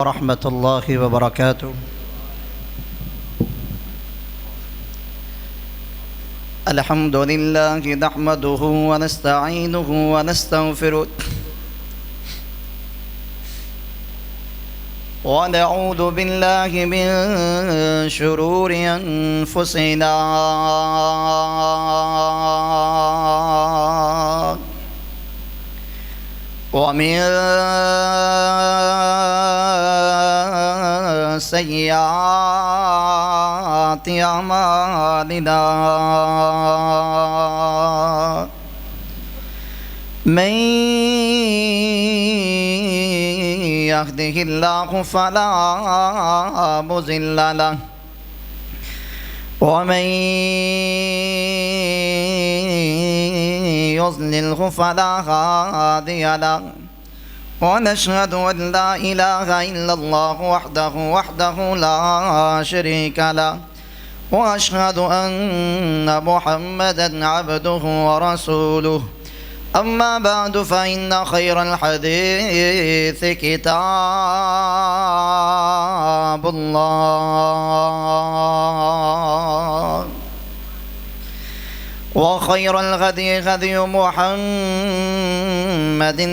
ورحمة الله وبركاته. الحمد لله نحمده ونستعينه ونستغفره ونعوذ بالله من شرور أنفسنا ومن سيئات أعمالنا من يهده الله فلا مضل له ومن يضلله فلا هادي له ونشهد أن لا إله إلا الله وحده لا شريك له وأشهد أن محمدا عبده ورسوله. أما بعد فإن خير الحديث كتاب الله وخير الهدي هدي محمد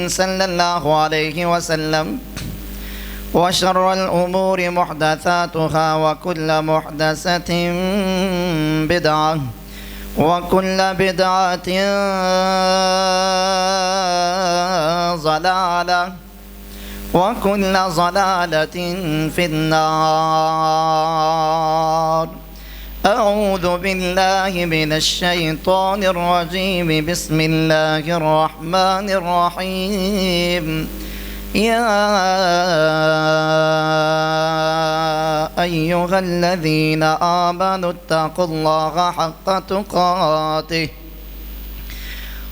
صلى الله عليه وسلم وشر الأمور محدثاتها وكل محدثة بدعة وكل بدعة ضلالة وكل ضلالة في النار. أعوذ بالله من الشيطان الرجيم. بسم الله الرحمن الرحيم. يا أيها الذين آمنوا اتقوا الله حق تقاته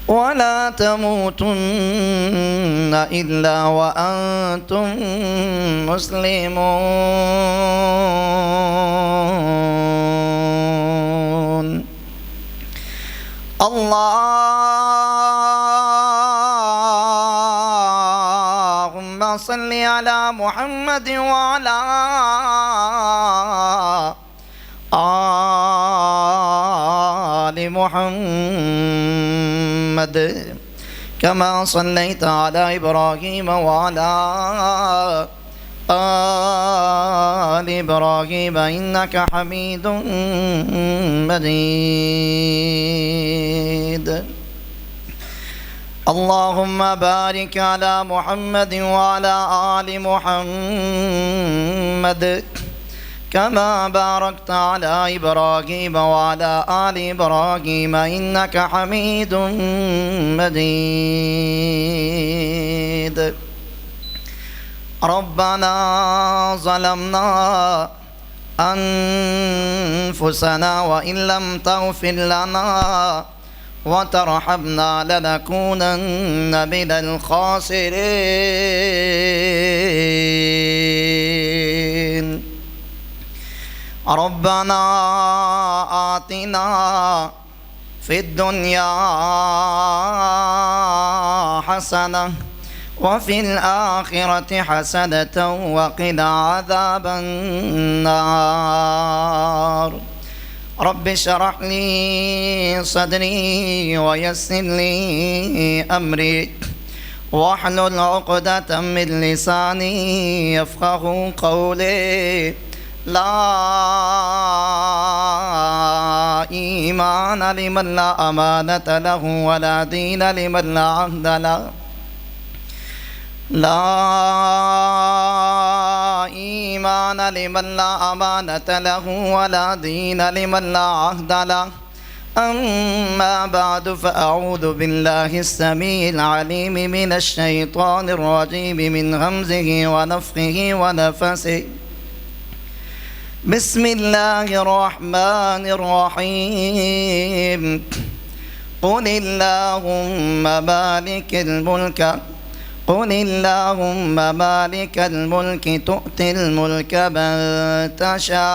ولا تموتن إلا وأنتم مسلمون. اللهم صل على محمد وعلى آل محمد كما صليت على إبراهيم وعلى آل إبراهيم إنك حميد مجيد. اللهم بارك على محمد وعلى آل محمد كما باركت على إبراهيم وعلى آل إبراهيم إنك حميد مجيد. ربنا ظلمنا أنفسنا وإن لم تغفر لنا وترحمنا لنكونن من الخاسرين. ربنا آتنا في الدنيا حسنة وفي الآخرة حسنة وقنا عذاب النار. رب اشرح لي صدري ويسر لي أمري واحلل عقدة من لساني يفقه قولي. لا إيمان لمن لا أمانة له ولا دين لمن لا عهد له. لا إيمان لمن لا أمانة له ولا دين لمن لا عهد له. أما بعد فأعوذ بالله السميع العليم من الشيطان الرجيم من همزه ونفخه ونفسه. بسم الله الرحمن الرحيم. قل اللهم مالك الملك قل اللهم مالك الملك تؤتي الملك من تشاء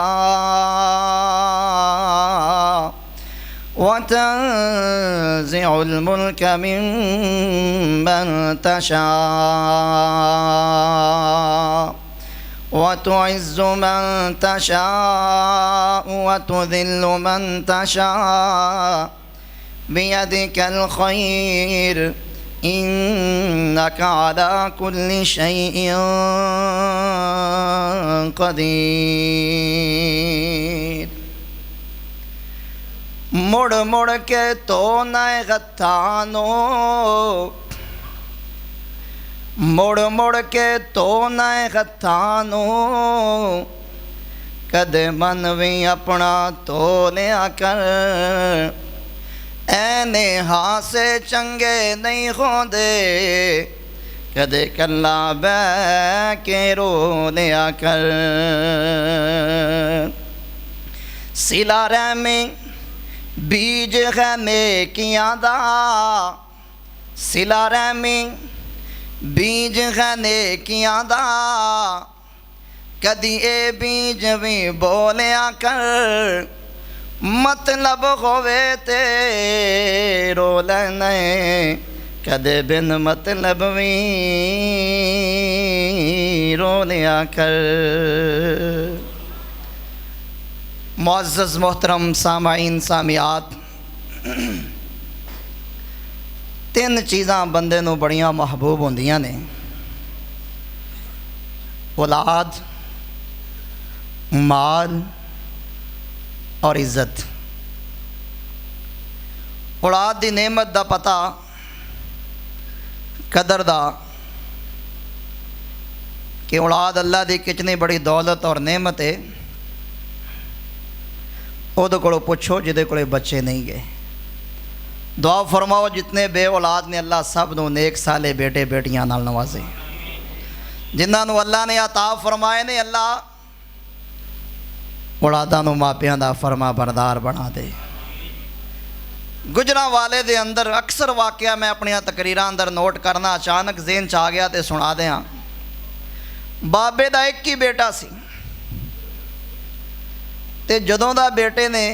وتنزع الملك ممن تشاء वतुइज़्ज़ु मन तशाअ वतुज़िल्लु मन तशाअ बियदिकल खैर इन्नका अला कुल्लि शैइन क़दीर। मुड़ मुड़ के तो नए गत्तानो, मुड़ मुड़ के तो नए गत्तानो, कदे मन भी अपना तो लिया कर। ऐने हासे चंगे नहीं होंदे, कदे कल्ला बह के रो लिया कर। सिला रहमी बीज है नेकियां दा, सिला रहमी बीज है नेकियां दा, कदी ए बीज भी बोलिया कर। मतलब होवे ते रो लेने, कदे बिन मतलब भी रो लिया कर। मुअज़्ज़ज़ मोहतरम सामाईन सामियात, तीन चीज़ां बंदे नूं बड़ियां महबूब होंदियां ने, औलाद, माल और इज़्ज़त। औलाद दी नेमत दा पता, कदर दा, कि औलाद अल्लाह दी कितनी बड़ी दौलत और नेमत है। उहदे कोलों पुछो जिहदे कोले बच्चे नहीं गए। दुआ फरमाओ जितने बे औलाद ने अल्लाह सब नूं नेक साले बेटे बेटियां नाल नवाजे। जिन्हां नूं अल्लाह ने अता फरमाए ने, अल्लाह औलादां नूं मापियां दा फरमा बरदार बना दे। गुजरां वाले दे अंदर अक्सर वाक़या मैं अपनी तकरीरां अंदर नोट करना, अचानक ज़हन च आ गया तो सुना दें। बाबे दा एक ही बेटा सी, ते जदों दा बेटे ने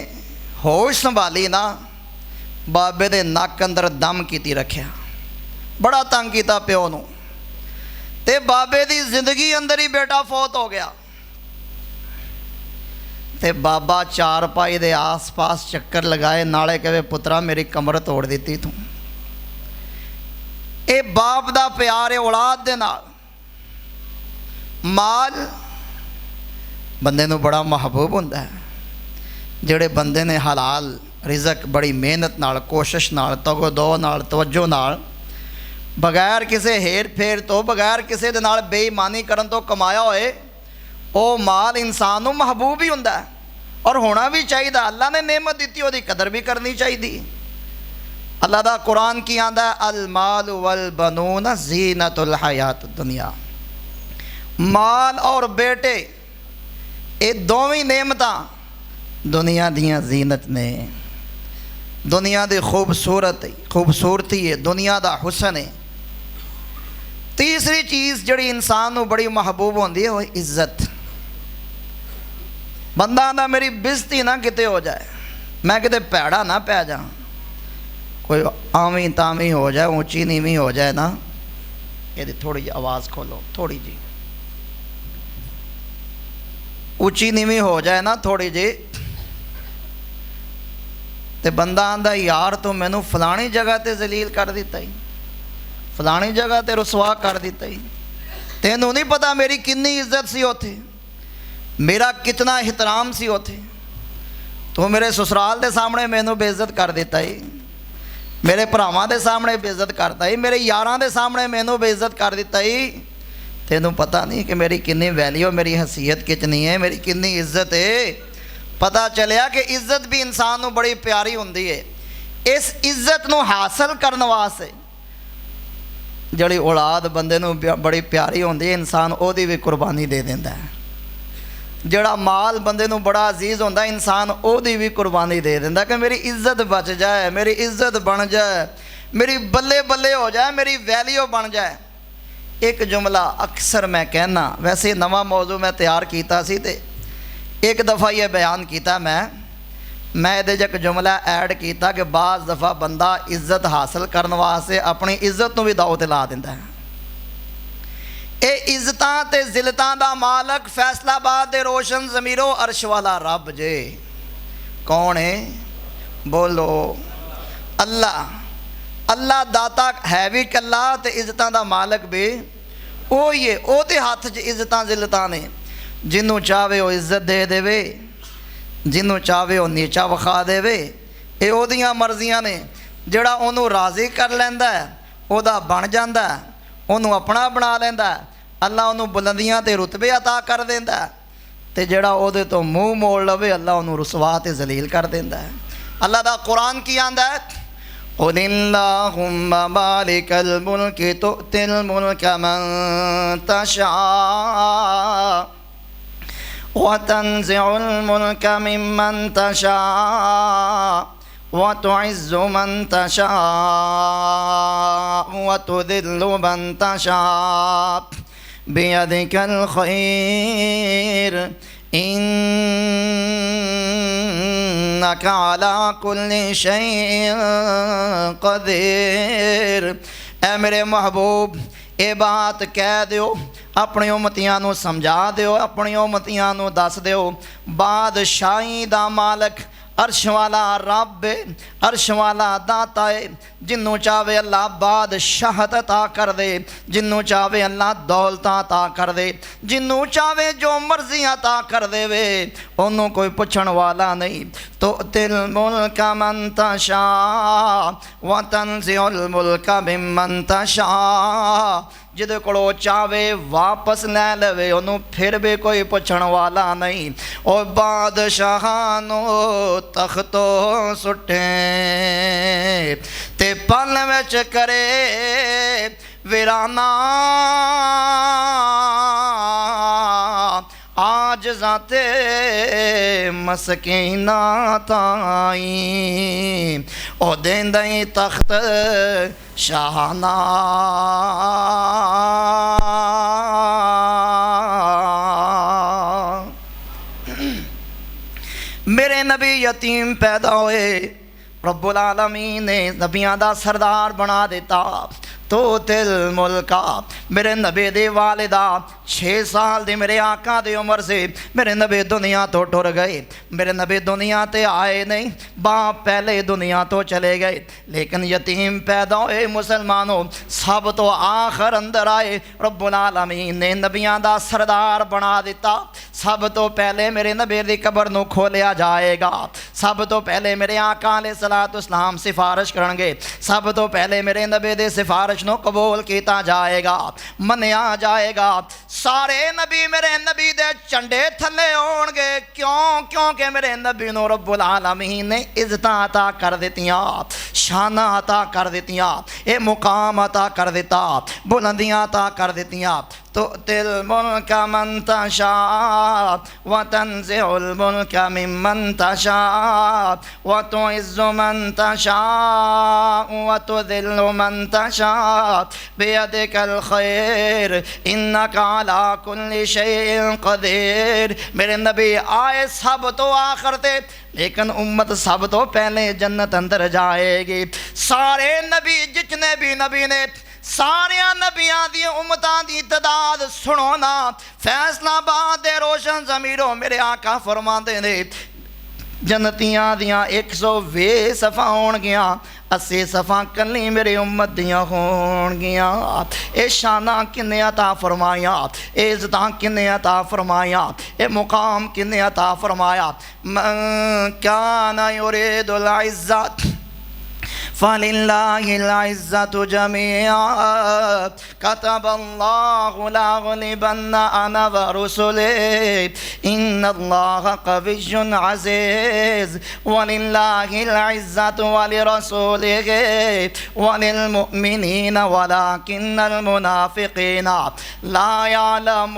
होश संभाली ना, बाबे दे नक अंदर दम कीती रखिया, बड़ा तंग किया प्यो नूं, ते बाबे दी जिंदगी अंदर ही बेटा फौत हो गया। ते बाबा चारपाई दे आस पास चक्कर लगाए, नाले कहे पुत्रा मेरी कमर तोड़ दी तू। ये बाप दा प्यार है औलाद दे नाल। माल बंदे नूं बड़ा महबूब हुंदा है। जिहड़े बंदे ने हलाल रिज़क बड़ी मेहनत नाल, कोशिश नाल, तगो दो नाल, तवज्जो नाल, बगैर किसी हेर फेर तो, बगैर किसी दे नाल बेईमानी करन तो कमाया होए, वो माल इंसान नूं महबूब ही हुंदा है और होना भी चाहिए। अल्लाह ने नेमत दी, उसकी कदर भी करनी चाहिए। अल्लाह दा कुरान की आंदा, अल माल वल बनून ज़ीनतुल हयात दुनिया। माल और बेटे ये दोवें नेमतां दुनिया दियां जीनत ने, दुनिया दी खूबसूरती है, दुनिया दा हुसन है। तीसरी चीज़ जिहड़ी इंसान नूं बड़ी महबूब होंदी है वो इज़्ज़त। बंदा आंदा मेरी बेइज्जती ना किते हो जाए, मैं किते भैड़ा ना पै जा, कोई आवी तावी हो जाए, ऊँची नीवी हो जाए ना। ये थोड़ी जी आवाज़ खोलो, थोड़ी जी ऊँची नीवी हो जाए ना थोड़ी जी, तो बंदा आंदा यार तो मैनू फलानी जगह ते जलील कर दिता ही, फलानी जगह ते रुसवा कर दिता ही, तेनू नहीं पता मेरी कितनी इज्जत सी उथे, मेरा कितना एहतराम सी उथे। तो मेरे ससुराल के सामने मैनू बेइज्जत कर दिता ही, मेरे भरावां दे सामने बेइज्जत करता ही, मेरे यारां दे सामने मैनू बेइज्जत कर दिता ही। तेनू पता नहीं कि मेरी कितनी वैल्यू, मेरी हैसियत कितनी है, मेरी कितनी इज्जत है। पता चलिया कि इज्जत भी इंसान नूं बड़ी प्यारी हुंदी है। इस इज्जत नूं हासिल करने वास्ते जिहड़ी औलाद बंदे नूं बड़ी प्यारी हुंदी है, इंसान ओहदी भी कुर्बानी दे दिंदा है। जिहड़ा माल बंदे नूं बड़ा अजीज़ हुंदा, इंसान ओहदी भी कुर्बानी दे दिंदा कि मेरी इज्जत बच जाए, मेरी इज्जत बन जाए, मेरी बल्ले बल्ले हो जाए, मेरी वैल्यू बन जाए। एक जुमला अक्सर मैं कहना, वैसे नवा मौजू मैं तैयार किया सी ते एक दफ़ा ये बयान किया मैं ये एक जुमला ऐड किया कि बाज़ दफ़ा बंदा इज्जत हासिल करने वास्ते अपनी इज्जत को भी दाव ते ला दिंदा है। ये इज्जतां ते जिलतां दा मालक फैसलाबाद दे रोशन ज़मीरो अर्श वाला रब जे। कौन है? बोलो अल्लाह। अल्लाह दाता है भी कल्ला ते इज्जतां दा मालक भी वो ही है। ओहदे हत्थ च इज्जतां जिलतां ने। जिन्हों चाहे वो इज्जत दे देवे, जिन्हों चाहे वो नीचा विखा देवे। ये ओहदियां मर्जियां ने। जिहड़ा ओनू राज़ी कर लैंदा है ओहदा बन जांदा है, ओनू अपना बना लैंदा है। अल्लाह ओनू बुलंदियां ते रुतबे अता कर देंदा है ते जिहड़ा ओहदे तो मूँह मोड़ लवे अल्लाह ओनू रुसवा ते जलील कर देंदा है। अल्लाह दा कुरान की आंदा है, कुलिल्लाहुम्मा मालिकल मुल्क तुअतिल मुल्क मन तशा व तंज़िउल मुल्क मिम्मन तशा व तुइज़्ज़ु मन तशा व तुज़िल्लु मन तशा बियदिकल खैर इन्नका अला कुल्लि शैइन क़दीर। ऐ मेरे महबूब ये बात कह दियो, अपनी उम्मतियां नू समझा दियो, अपनी उम्मतियां नू दस दियो बादशाही दा मालक अर्श वाला रब है, अर्श वाला दाता है। जिन्हों चाहे अल्लाह बादशाहत अता कर दे, जिन्हों चाहे अल्लाह दौलत अता कर दे, जिन्हों चाहे जो मर्जी अता कर देवे, उन्होंने कोई पुछण वाला नहीं। तो तिल मुल्क मन तशा व तंज़िउल मुल्क मिम्मन तशा। जिदे कोलों चावे वापस लै लवे उन्होंने फिर भी कोई पुछण वाला नहीं। और बादशाहानो तख्तो सुटे ते पल विच करे वीराना। आज जाते मसकीना ताई ओ देंदा ही तख्त शाहना। मेरे नबी यतीम पैदा हुए, रब्बुल आलमीन ने नबियां दा सरदार बना दिता। तो तिल मुल्का मेरे नबी दे वालिदा 6 साल दी मेरे आका दी उम्र से मेरे नबी दुनिया तो टुर गए। मेरे नबी दुनिया ते आए नहीं, बाप पहले दुनिया तो चले गए। लेकिन यतीम पैदा हुए मुसलमानों, सब तो आखिर अंदर आए। रब्बुल आलमीन ने नबियां दा सरदार बना दिता। सब तो पहले मेरे नबी दी कबर नू खोलिया जाएगा। सब तो पहले मेरे आका अलैहिस्सलातु वस्सलाम सिफारिश करनगे। सब तो पहले मेरे नबी दे सिफारिश नो कबूल किया जाएगा, मनिया जाएगा। सारे नबी मेरे नबी दे झंडे थले होणगे। क्यों? क्योंकि मेरे नबी नू रब्बुल आलमीन ने इज्जत अता कर दित्तियां, शाना अता कर दित्तियां, ये मुकाम अता कर दिता, बुलंदियां अता कर दित्तियां। तो तिल मुल्क मन तशा व तंज़िउल मुल्क मिम्मन तशा व तुइज़्ज़ु मन तशा व तुज़िल्लु मन तशा बियदिकल खैर इन्नका अला कुल्लि शैइन क़दीर। मेरे नबी आए सब तो आखिर थे, लेकिन उम्मत सब तो पहले जन्नत अंदर जाएगी। सारे नबी जितने भी नबी ने, सारिया नबियां दी उम्मतां दी तदाद सुनो ना। फैसलाबाद दे रोशन ज़मीरों मेरे आका फरमाते ने जन्नतियां दियां 120 सफ़ा होणगियां, 80 सफ़ा कली मेरे उम्मत दियां होणगियां। ये शाना किन्ने अता फरमाया, ये इज़्ज़तां किन्ने अता फरमाया, ये मुकाम किन्ने अता फरमाया। मन काना युरीदुल इज़्ज़त फ़लिल्लाहिल इज़्ज़तु जमीआ कतबल्लाहु लअग़लिबन्ना अना व रुसुली इन्नल्लाह क़विय्युन अज़ीज़ वलिल्लाहिल इज़्ज़तु वलिरसूलिहि वलिलमुअ्मिनीना वलाकिन्नल मुनाफ़िक़ीना ला यअलमून।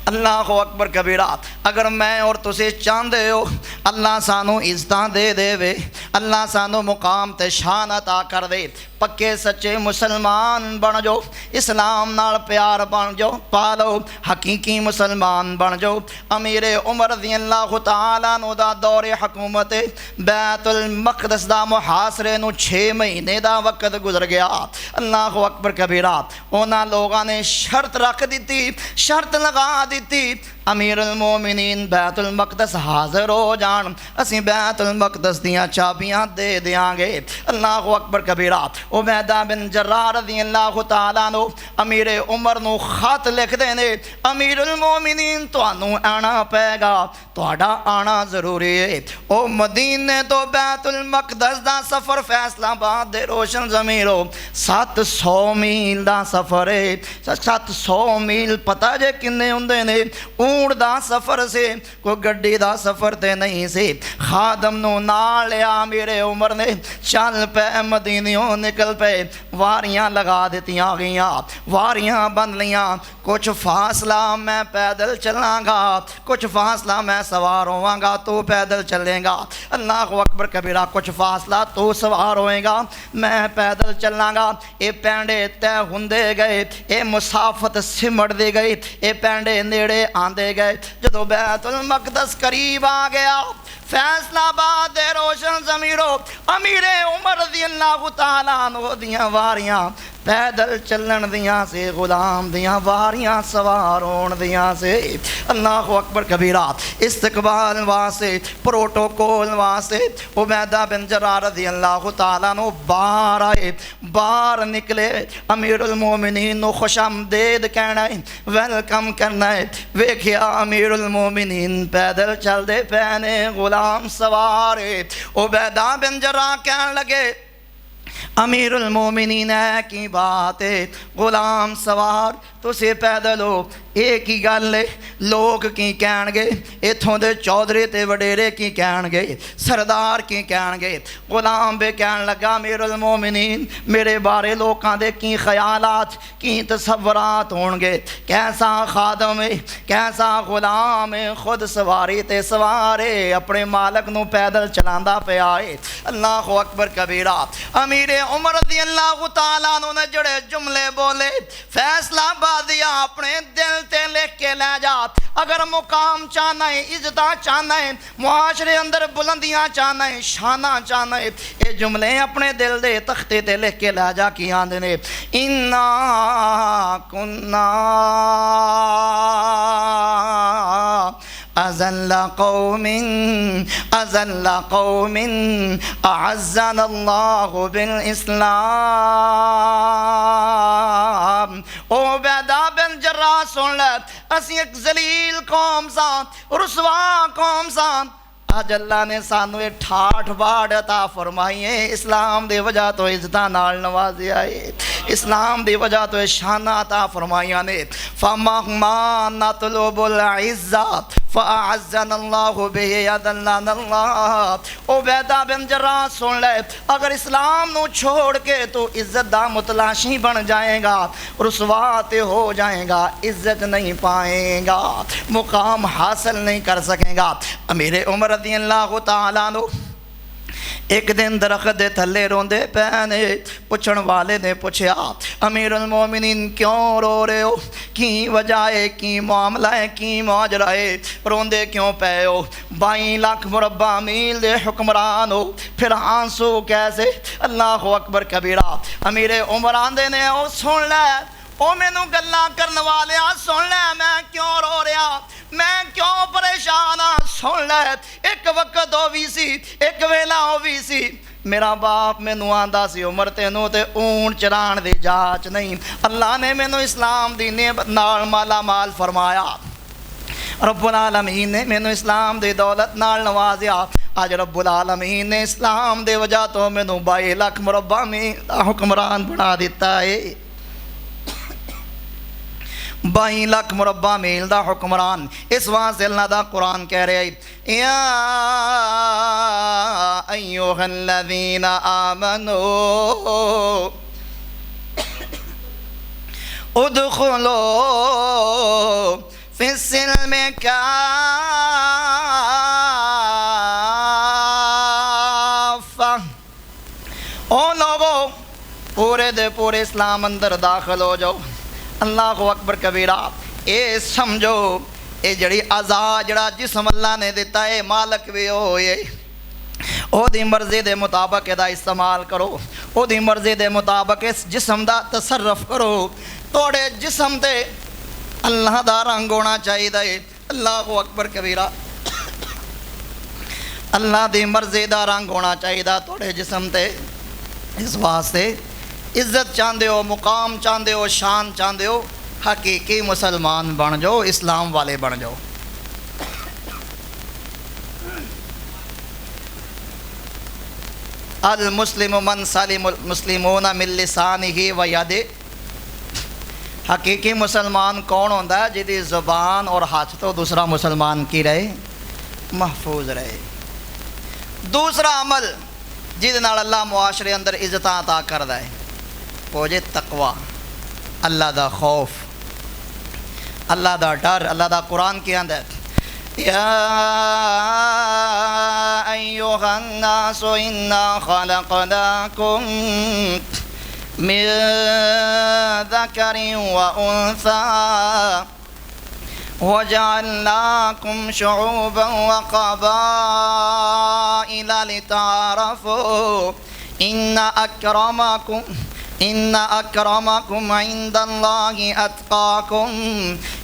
अल्लाह अकबर कबीरा। अगर मैं और तुसे चाहते हो अल्लाह सानू इज्जत दे देवे, अल्लाह सानू मुकाम ते शान अता कर दे, पक्के सच्चे मुसलमान बन जाओ, इस्लाम नाल प्यार बन जाओ, पा लो, हकीकी मुसलमान बन जाओ। अमीर उमर रज़ियल्लाहु तआला अन्हु दा दौरे हुकूमत बैतुल मक़दस दा मुहासरे नूं 6 महीने दा वक्त गुजर गया। अल्लाहु अकबर कबीरा। उन्हां लोगां ने शर्त रख दी, शर्त लगा दी, अमीरुल मोमिनीन बैतुल मक़दस हाज़िर हो जान, असी बैतुल मक़दस दियाँ चाबियाँ दे देंगे। अल्लाहु अकबर कबीरा। उबैदा बिन जर्राह रज़ियल्लाहु तआला अन्हु अमीर उमर नूं खत लिखदे ने, अमीरुल मोमिनीन तुहानू आना पैगा, तुहाडा आना जरूरी है। ओ मदीने तो बैतुल मक़दस दा सफ़र फैसलाबाद दे रोशन ज़मीरों 700 मील दा सफ़र है। 700 मील पता जे किन्ने हुंदे ने? ऊंट दा सफ़र से, कोई गड्डी दा सफ़र ते नहीं से। खादम नूं नाल लिया मेरे उमर ने, चल पे मदीनियों निकल पे। वारियां लगा दित्तियां गईयां, वारियां बन लियां। कुछ फासला मैं पैदल चलांगा, कुछ फासला मैं सवार होवांगा, तू पैदल चलेगा। अल्लाहु अकबर कबीरा। कुछ फासला तू सवार होएगा, मैं पैदल चलांगा। ये पैंडे तय हुंदे गए, ये मुसाफत सिमटदी गई, ये पैंडे नेड़े आंदे गए। जदों बैतुल मक़दस करीब आ गया, फैसलाबाद दे रोशन ज़मीरों अमीर उमर रज़ियल्लाहु तआला अन्हु दियां वारियां पैदल चलन दियां से, गुलाम दियां वारियां सवार होण दियां से। अल्लाहु अकबर कबीरा। इस्तकबाल वास्ते, प्रोटोकॉल वास्ते उबैदा बिन जर्राह रज़ियल्लाहु तआला अन्हु बाहर आए, बाहर निकले। अमीरुल मोमिनीन नूं खुशामदीद कहना है, वेलकम करना है। वेखिया अमीरुल मोमिनीन पैदल चलदे पे ने, गुलाम सवार है। उबैदा बिन जर्राह कहन लगे, अमीरुल मोमिनीन है की बात है, गुलाम सवार तुसी पैदल हो, एक ही गल है। लोग की कहणगे, इत्थों दे चौधरी ते वडेरे की कहणगे, सरदार की कहणगे। गुलाम बे कहन लगा, अमीरुल मोमिनीन मेरे बारे लोकां दे की ख्यालात, की तसव्वुरात होणगे। कैसा खादम है, कैसा गुलाम है, खुद सवारी ते सवार है, अपने मालक नूं पैदल चलांदा पिया है। अल्लाहु अकबर कबीरा। अमीर उमर रज़ियल्लाहु तआला अन्हु ने जड़े जुमले बोले, फैसला दिया अपने दिल ते लिख के ले जा। अगर मुकाम चाहना है, इज्जत चाहना है, मुआशरे अंदर बुलंदियां चाहना है, शाना चाहना है, ये जुमले अपने दिल दे तख्ते ते लिख के ले जा। की आंदे ने, इन्ना कुन्ना अज़ल्ला कौमिन अअज़्ज़नल्लाहु बिल इस्लाम। उबैदा बिन जर्राह सुन ले, असी एक जलील कौम सा, रुसवा कौम सा। अज अल्लाह ने सानू ये ठाठ बाढ़ अता फरमाई है। इस्लाम दी वजह तो इज्जतां नाल नवाजिया है, इस्लाम दी वजह तो शाना अता फरमाइया ने। फममा नतलुबुल इज़्ज़ा फ़अअज़्ज़नल्लाहु बिही अज़ल्लनल्लाह। उबैदा बिन जर्राह सुन ले, अगर इस्लाम नू छोड़ के तो इज्जत दा मुतलाशी बन जाएगा, रुसवा ते हो जाएगा, इज्जत नहीं पाएगा, मुकाम हासिल नहीं कर सकेगा। अमीर उमर रज़ियल्लाहु तआला अन्हु एक दिन दरख्त दे थल्ले रोंदे पे ने। पुछण वाले ने पूछया, अमीरुल मोमिनीन क्यों रो रहे हो, की वजह है, की मामला है, की माजरा है, रोंदे क्यों पे हो? 22 लाख मुरब्बा मील दे हुक्मरान हो, फिर आंसू कैसे? अल्लाहु अकबर कबीरा। अमीर उमर आंदे ने, ओ सुन ले, ओ मैनू गल्लां करन वाले सुन ले, मैं क्यों रो रहा, मैं क्यों परेशान हाँ, सुन ले। एक वक्त हो भी सी, एक वेला हो भी सी, मेरा बाप मैनू आंदा सी, उमर तेनू ते ऊंट चराण दी जाच नहीं। अल्लाह ने मैनू इस्लाम दी नेमत नाल माला माल फरमाया, रब्बुल आलमीन ने मैनू इस्लाम दी दौलत नाल नवाजिया। अज रब्बुल आलमीन ने इस्लाम दे वजह तो मैनू 22 लाख मुरब्बा में हुक्मरान बना दिता है। 22 लाख मुरब्बा मील दा हुक्मरान। इस वास्ते अल्लाह दा कुरान कह रहा है, या अय्युहल्लज़ीना आमनू उदखुलू फिस्सिल्मि काफ़ा। ओ लोगो पूरे दे पूरे इस्लाम अंदर दाखिल हो जाओ। अल्लाह अकबर कबीरा। ये समझो ये जड़ी आज़ाद जड़ा जिस्म अल्लाह ने दिता है मालक भी होए ओदी मर्जी दे मुताबिक इहदा इस्तेमाल करो, ओदी मर्जी दे मुताबिक इस जिस्म दा तसर्रुफ करो। थोड़े जिस्म ते अल्लाह दा रंग होना चाहिए। अल्लाह अकबर कबीरा। अल्लाह दी मर्जी दा रंग होना चाहिए थोड़े जिस्म ते। इस वास्ते इज्जत चाहते हो, मुकाम चाहते हो, शान चाहते हो, हकीकी मुसलमान बन जाओ, इस्लाम वाले बन जाओ। अल मुस्लिम मन सलिमुल मुस्लिमून मिन लिसानिही व यदिही। हकीकी मुसलमान कौन होता है? जिहदी ज़ुबान और हाथ तो दूसरा मुसलमान की रहे, महफूज रहे। दूसरा अमल जिहदे नाल अल्लाह मुआशरे अंदर इज्जत अता करदा है वो जे तकवा, अल्लाह दा खौफ, अल्लाह दा डर। अल्लाह दा कुरान की आंदा है या अय्युहन नासु इन्ना खलक़नाकुम मिन ज़करिन व उन्सा वजअलनाकुम शुऊबन व क़बाइला लिताअरफ़ू इन्ना अक्रमकुम इंदल्लाहि अत्क़ाकुम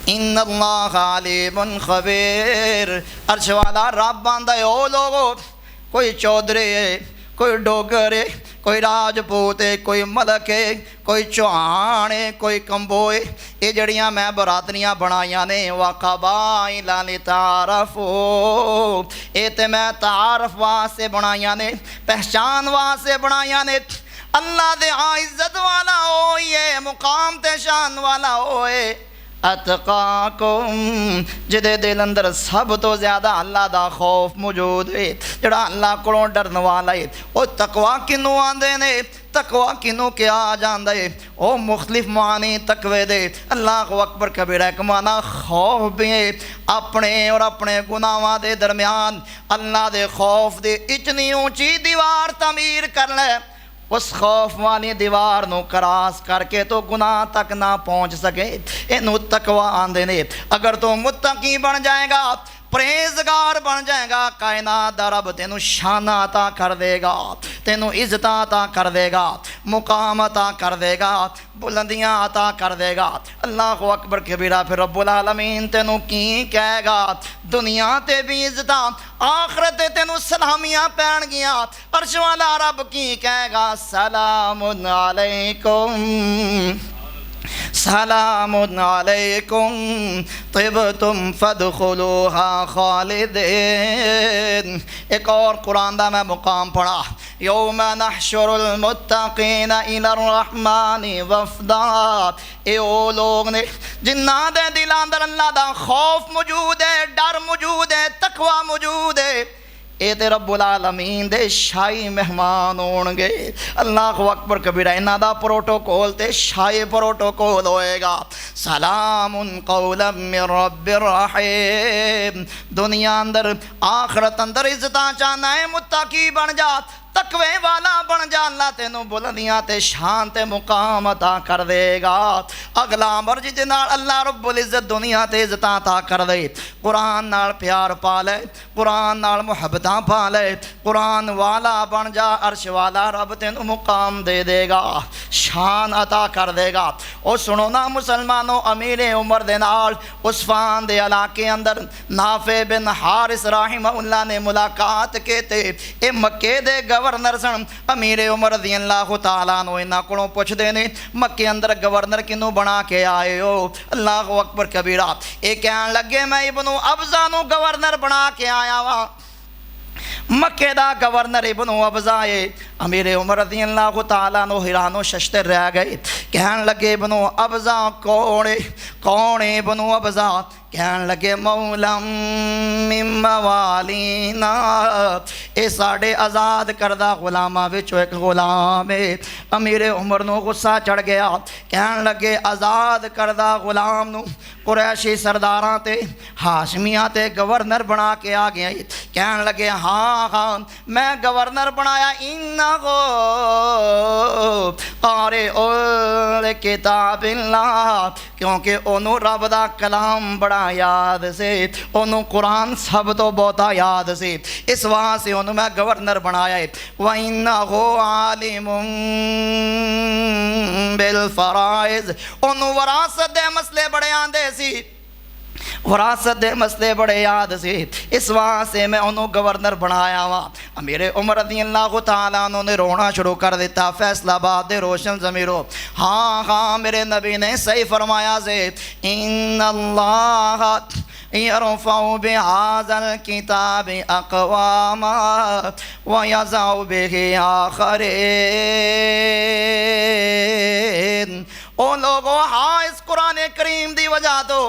इन्नल्लाहा अलीमुन ख़बीर। अर्श वाला रब आंदा है ओ लोगो, कोई चौधरी है, कोई डोगर है, कोई राजपूत है, कोई मलक है, कोई चौहान है, कोई कंबोए। ये जड़ियाँ मैं बरादरियाँ बनाइया ने वक़बाइला लिताअरफ़ू, ये तो मैं तारफ वास्ते बनाइया ने, पहचान वास्ते बनाइया ने। अल्लाह दे इज्जत वाला हो ये मुकाम ते शान वाला होए अतकाकुम, जिदे दिल अंदर सब तो ज़्यादा अल्लाह दा खौफ मौजूद है, जड़ा अल्लाह कोलों डरन वाला है। वो तकवा किनू आंदे ने, तकवा किनू क्या जांदा है? ओ मुख्तलिफ मानी तकवे दे। अल्लाह अकबर कबीरा। एक माना खौफ भी है अपने और अपने गुनाहां दे दरम्यान अल्लाह दे खौफ दे इतनी ऊंची दीवार तमीर कर ले, उस खौफ वाली दीवार नू क्रॉस करके तो गुनाह तक ना पहुँच सके। इनू तकवा आंदे ने। अगर तो मुत्तकी बन जाएगा, परहेजगार बन जाएगा, कायनात दा रब तेनू शान अता कर देगा, तेनू इज्जत अता कर देगा, मुकाम अता कर देगा, बुलंदियां अता कर देगा। अल्लाह अकबर कबीरा। फिर रब्बुल आलमीन तेनू की कहेगा? दुनिया ते भी इज्जत, आखिरत तेनू सलामियां पैण गिया। अर्श वाला रब की कहेगा? सलामुन अलैकुम सलामुन अलैकुम तिबतुम फदखुलूहा खालिदीन। एक और कुरान दा मैं मुकाम पढ़ा, यौम नहशुरुल मुत्तकीना इलर रहमानि वफ़दा। ए ओ लोग ने जिन्हां दे दिलां अंदर अल्लाह दा खौफ मौजूद है, डर मौजूद है, तकवा मौजूद है, ये तो रब्बुल आलमीन दे शाही मेहमान होणगे। अल्लाह अकबर कबीरा। इन्हां दा प्रोटोकॉल ते शाही प्रोटोकॉल होएगा। सलामुन कौलन मिन रब्बिर रहीम। दुनिया अंदर आखिरत अंदर इज्जत चाहना है, मुत्तकी बन जा, तकवे वाला बन जा, अल्लाह तेनू बुलंदियां ते शान ते मुकाम अता कर देगा। अगला अमर जिहदे नाल अल्लाह रब्बुल इज्जत दुनिया ते इज्जत अता कर दे, कुरान नाल प्यार पा ले, कुरान नाल मुहब्बतां पा ले, कुरान वाला बन जा, अर्श वाला रब तेनू मुकाम दे देगा, शान अता कर देगा। और सुनो ना मुसलमानों, अमीर उमर दे नाल उस्फान दे इलाके अंदर नाफे बिन हारिस राहिमहुल्लाह ने मुलाकात कीती। ए मक्के दे गवर्नर सन। अमीर उमर रज़ियल्लाहु तआला अन्हु इन्हां कोलों पुछदे ने मक्के अंदर गवर्नर किनू बना के आए हो? अल्लाह अकबर कबीरा। ये कहन लगे मैं इब्नु अब्ज़ा नू गवर्नर बना के आया वा। मक्के दा गवर्नर इब्नु अब्ज़ा है। अमीर उमर रज़ियल्लाहु तआला अन्हु हैरानो शश्तर रह गए। कहन लगे इब्नु अब्ज़ा कौन है? कौन है इब्नु अब्ज़ा? कहन लगे मौलम मिन मवालीना, ये साढ़े आज़ाद करदा गुलामां विचों एक गुलाम है। अमीर उमर नूं गुस्सा चढ़ गया, कहन लगे आज़ाद करदा गुलाम नूं कुरैशी सरदारां ते हाशमियां ते गवर्नर बना के आ गया। कहन लगे हाँ हाँ मैं गवर्नर बनाया, इन्ना को कारे उल किताबिल्लाह, क्योंकि ओनू रब दा कलाम बड़ा याद से, ओनू कुरान सब तो बहुता याद से, इस वास्ते ओनू मैं गवर्नर बनाया है। व इन्नहु आलिमुन बिल फराइज, ओनू वरासत दे मसले बड़े आंदे सी, वरासत दे मसले बड़े याद से, इस वास्ते मैं उन्होंने गवर्नर बनाया वा। मेरे उमर रज़ियल्लाहु तआला अन्हु ने रोना शुरू कर दिता, फैसलाबाद दे रोशन ज़मीरो, हाँ हाँ मेरे नबी ने सही फरमाया से, इन्नल्लाह यरफ़उ बिहाज़ल किताबि अक़वामा व यज़उ बिही आख़रीन। ओ लोगों हाँ इस कुरान करीम दी वजह तो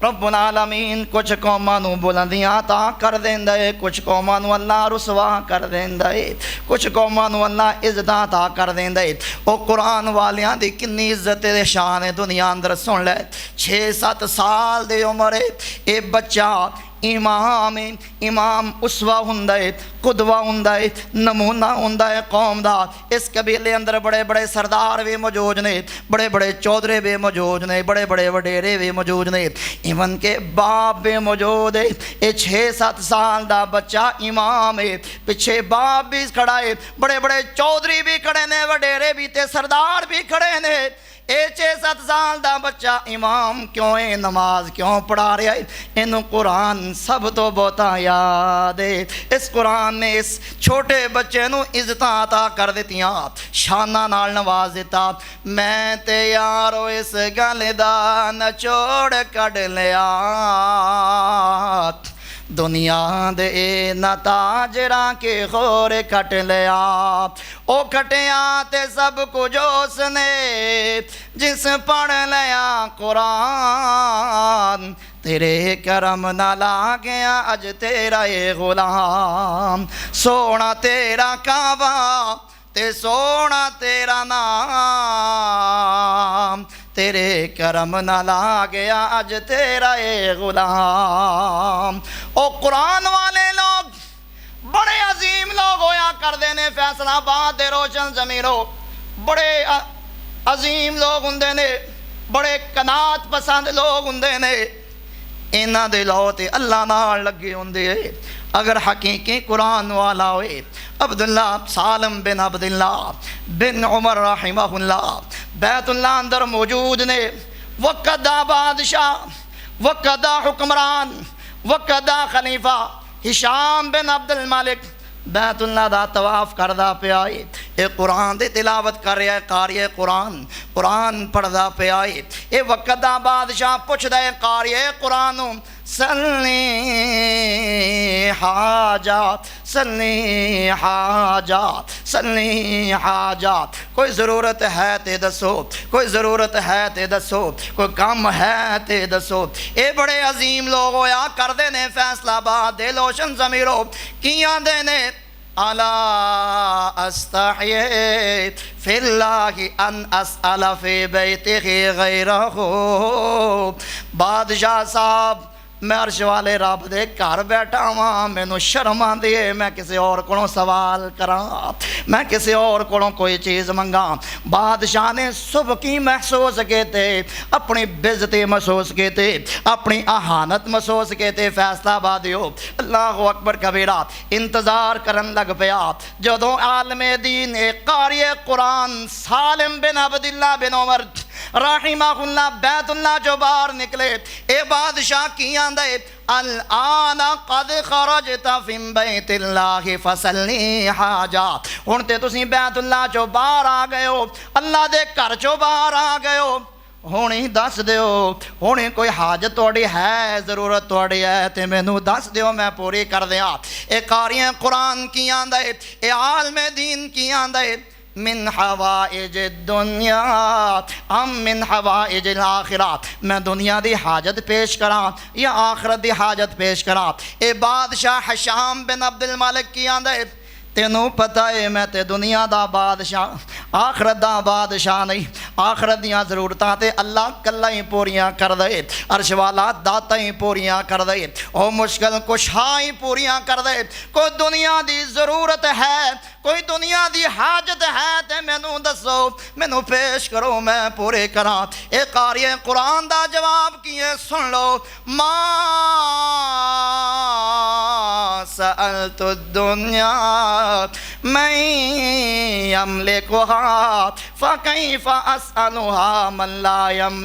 रब्बुल आलमीन कुछ कौमां नूं बुलंदियां ता कर देंदा है, कुछ कौमां नूं अल्लाह रुसवा कर देंदा है, कुछ कौमां नूं अल्लाह इज़्ज़तां ता कर देंदा है। ओ कुरान वालियां दी किन्नी इज़्ज़त ते शान है दुनिया अंदर सुन ले। 6-7 साल दी उम्र है, ये बच्चा इमाम है, इमाम उसवा हुंदा है, कुदवा हुंदा है, नमूना हुंदा है कौम दा। इस कबीले अंदर बड़े बड़े सरदार भी मौजूद ने, बड़े बड़े चौधरी भी मौजूद ने, बड़े बड़े वडेरे भी मौजूद ने, इवन के बाप भी मौजूद है। ये 6-7 साल दा बच्चा इमाम है, पिछे बाप भी खड़ा है, बड़े बड़े चौधरी भी खड़े ने, वडेरे भी ते सरदार भी खड़े ने। 6-7 साल दा बच्चा इमाम क्यों है, नमाज क्यों पढ़ा रहा है, इनू कुरान सब तो बहुता याद है। इस कुरान ने इस छोटे बच्चे नू इज़्ज़तां अता कर दित्तियां, शाना नाल नवाज दिता। मैं ते यारो इस गल दा नचोड़ कढ लिया, दुनिया दे नताजरा के खोर कट लिया। ओ कटिया ते सब कुछ उसने जिस पढ़ लिया कुरान, तेरे करम ना ला गया अज तेरा ये गुलाम। सोना तेरा काबा ते सोना तेरा नाम, तेरे करम ना ला गया अज तेरा ये गुलाम। ओ कुरान वाले लोग बड़े अजीम लोग होया करते ने, फैसलाबाद दे रोशन ज़मीरो बड़े अजीम लोग हुंदे ने, बड़े कनात पसंद लोग हुंदे ने। इन्हां दे लौ ते अल्लाह नाल लगे हुंदे। अगर हकीकी कुरान वाला होए, अब्दुल्ला सालम बिन अब्दुल्ला बिन उमर रहिमहुल्लाह बैतुल्लाह अंदर मौजूद ने। वक़दा बादशाह, वक़दा हुक्मरान, वक़दा खलीफा हिशाम बिन अब्दुल मालिक बैतुल्लाह दा तवाफ करदा पिया है। ये कुरान दी तिलावत कर रहा है, कारिए कुरान कुरान पढ़दा पिया है। ये वक़दा बादशाह पुछदा है कारिए कुरान नूं, सल्ली हाजात सल्ली हाजात सल्ली हाजात, कोई ज़रूरत है ते दसो, कोई ज़रूरत है ते दसो, कोई काम है ते दसो। ये बड़े अजीम लोग होया करदे ने फैसलाबाद दे लोशन ज़मीरो। की आंदे ने अला अस्तहये फिल्लाहि अन असअल फी बैतिहि गैरहु। बादशाह साहब मैं अर्श वाले रब दे घर बैठा वां, मैनू शर्म आंदी है मैं किसी और कोलों सवाल करां, मैं किसी और कोलों कोई चीज़ मंगा। बादशाह ने सुबकी महसूस किते, अपनी बेइज्जती महसूस किते, अपनी अहानत महसूस किते। फैसलाबादियो अल्लाहु अकबर कबीरा इंतज़ार करन लग पिया। जदों आलमे दीन कारिए कुरान सालिम बिन अब्दुल्लाह बिन उमर रहिमहुल्लाह बैतुल्लाह जो बाहर निकले, ए बादशाह की आंदा है अल आना कद खरजता फिन बैतिल्लाहि फसल्ली हाजा। हुण ते तुसीं बैतुल्लाह चो बाहर आ गए हो, अल्लाह दे घर चो बाहर आ गए हो, हुण ही दस दिओ, हुण कोई हाजत तुहाडी है, जरूरत तुहाडी है ते मैनू दस दिओ, मैं पूरी कर दियां। ए कारिए कुरान की आंदा है, ए आलमे दीन की आंदा है, मिन हवाइज दुनिया अम मिन हवाइज आखिरा, मैं दुनिया दी हाजत पेश करा या आखिरत दी हाजत पेश करा। ए बादशाह हशाम बिन अब्दुल मालिक की आंदे तेनू पता है मैं ते दुनिया दा बादशाह आखरत दा बादशाह नहीं, आखरत दियाँ ज़रूरतां ते अल्लाह कल्ला ही पूरियां कर दे, अर्श वाला दाता ही पूरियां कर दे, ओ मुश्किल कुशा ही पूरियां कर दे। कोई दुनिया दी ज़रूरत है, कोई दुनिया दी हाजत है ते मैनू दसो, मैनू पेश करो मैं पूरे करा। ए कारी कुरान दा जवाब की है सुन लो, मा सअलतु दुनिया मैं यमलिकुहा फकैफ असअलुहा मन ला यम